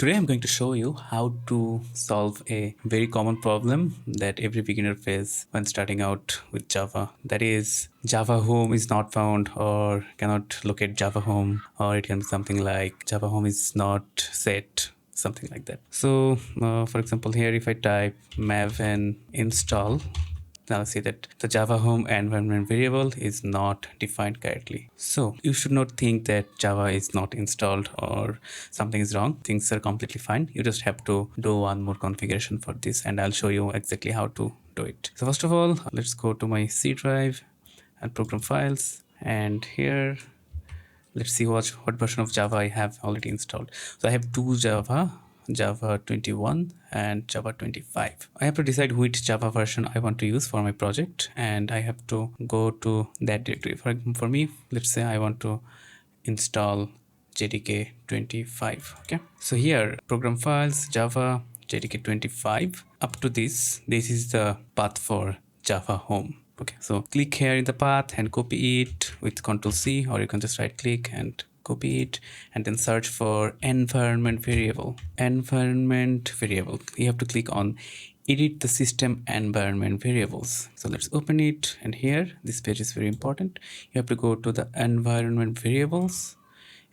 Today I'm going to show you how to solve a very common problem that every beginner faces when starting out with Java. That is, Java home is not found or cannot locate Java home, or it can be something like Java home is not set, something like that. So for example, here if I type Maven install, now see that the Java home environment variable is not defined correctly. So you should not think that Java is not installed or something is wrong. Things are completely fine. You just have to do one more configuration for this, and I'll show you exactly how to do it. So first of all, let's go to my C drive and program files, and here let's see what version of Java I have already installed. So I have two Java 21 and Java 25. I have to decide which Java version I want to use for my project, and I have to go to that directory. For me, let's say I want to install JDK 25. Okay, so here program files Java JDK 25. Up to this is the path for Java home. Okay, so click here in the path and copy it with Ctrl C, or you can just right click and copy it and then search for environment variable. Environment variable. You have to click on edit the system environment variables. So let's open it, and here this page is very important. You have to go to the environment variables,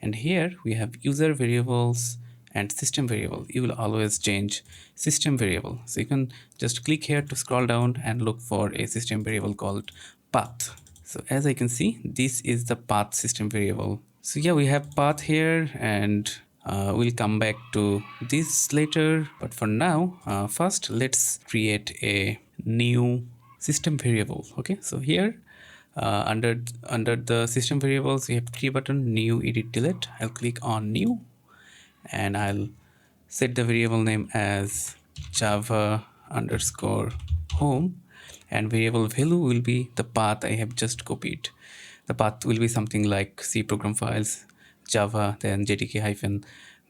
and here we have user variables and system variable. You will always change system variable, so you can just click here to scroll down and look for a system variable called path. So as I can see, this is the path system variable. So yeah, we have path here, and we'll come back to this later, but for now first let's create a new system variable. Okay, so here under the system variables we have three button: new, edit, delete. I'll click on new, and I'll set the variable name as Java underscore home, and variable value will be the path I have just copied. The path will be something like C program files Java, then JDK hyphen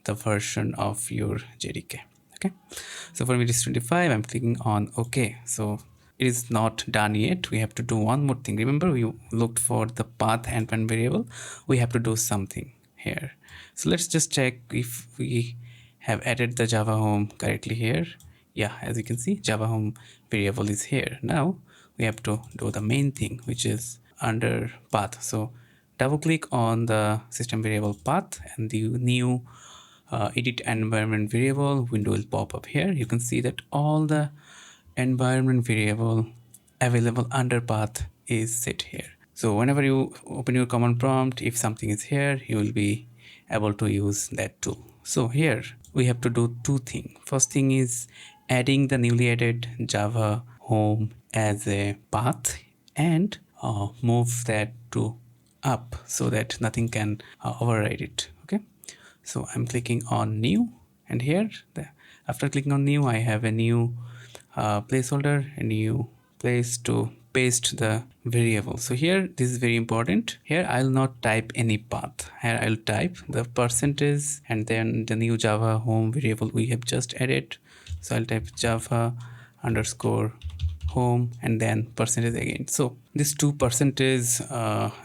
the version of your JDK. Okay, so for me it is 25. I'm clicking on OK. So it is not done yet. We have to do one more thing. Remember, we looked for the path and one variable. We have to do something here. So let's just check if we have added the Java home correctly here. Yeah, as you can see, Java home variable is here. Now we have to do the main thing, which is under path. So double click on the system variable path, and the new edit environment variable window will pop up here. You can see that all the environment variable available under path is set here. So whenever you open your command prompt, if something is here, you will be able to use that tool. So here we have to do two things. First thing is adding the newly added Java home as a path, and move that to up so that nothing can override it. Okay, so I'm clicking on new, and here after clicking on new, I have a new placeholder, a new place to paste the variable. So here this is very important. Here I'll not type any path. Here I'll type the percentage and then the new Java home variable we have just added. So I'll type Java underscore home and then percentage again. So this 2%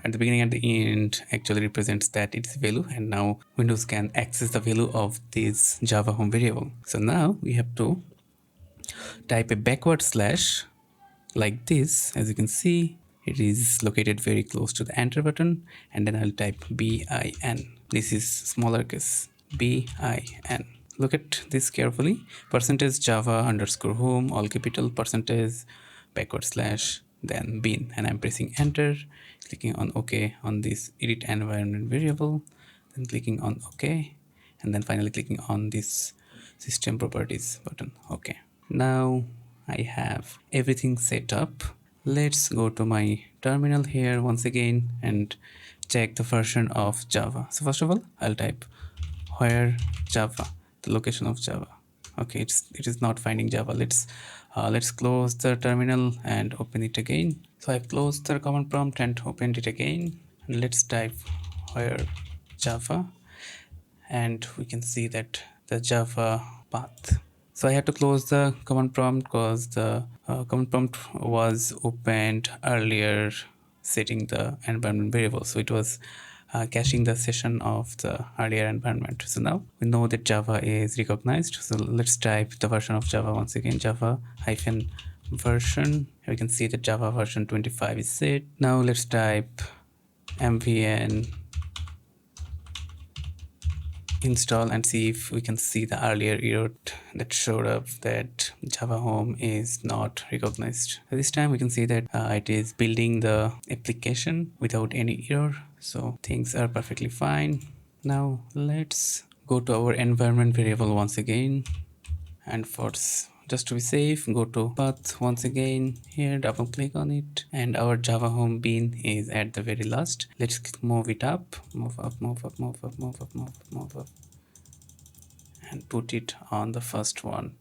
at the beginning and the end actually represents that its value, and now Windows can access the value of this Java home variable. So now we have to type a backward slash like this. As you can see, it is located very close to the enter button, and then I'll type bin. This is smaller case, bin. Look at this carefully. Percentage Java underscore home, all capital, percentage backward slash, then bin, and I'm pressing enter, clicking on OK on this edit environment variable, then clicking on OK, and then finally clicking on this system properties button. Okay, now I have everything set up. Let's go to my terminal here once again and check the version of Java. So first of all, I'll type where Java, the location of Java. Okay, it is not finding Java. Let's close the terminal and open it again. So I've closed the command prompt and opened it again. And let's type where Java, and we can see that the Java path. So I had to close the command prompt because the command prompt was opened earlier setting the environment variable, so it was caching the session of the earlier environment. So now we know that Java is recognized. So let's type the version of Java once again, Java hyphen version. Here we can see that Java version 25 is set. Now let's type mvn install and see if we can see the earlier error that showed up that Java Home is not recognized. So this time we can see that it is building the application without any error. So things are perfectly fine. Now let's go to our environment variable once again, and for just to be safe, go to path once again. Here, double click on it, and our Java Home bean is at the very last. Let's move it up, move up, move up, move up, move up, move up, move up, and put it on the first one,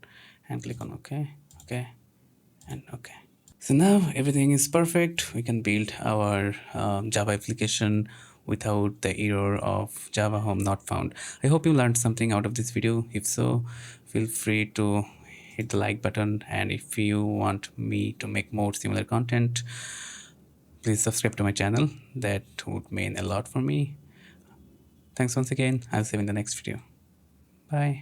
and click on OK, OK, and OK. So now everything is perfect. We can build our Java application without the error of Java Home not found. I hope you learned something out of this video. If so, feel free to hit the like button, and if you want me to make more similar content, please subscribe to my channel. That would mean a lot for me. Thanks once again. I'll see you in the next video. Bye.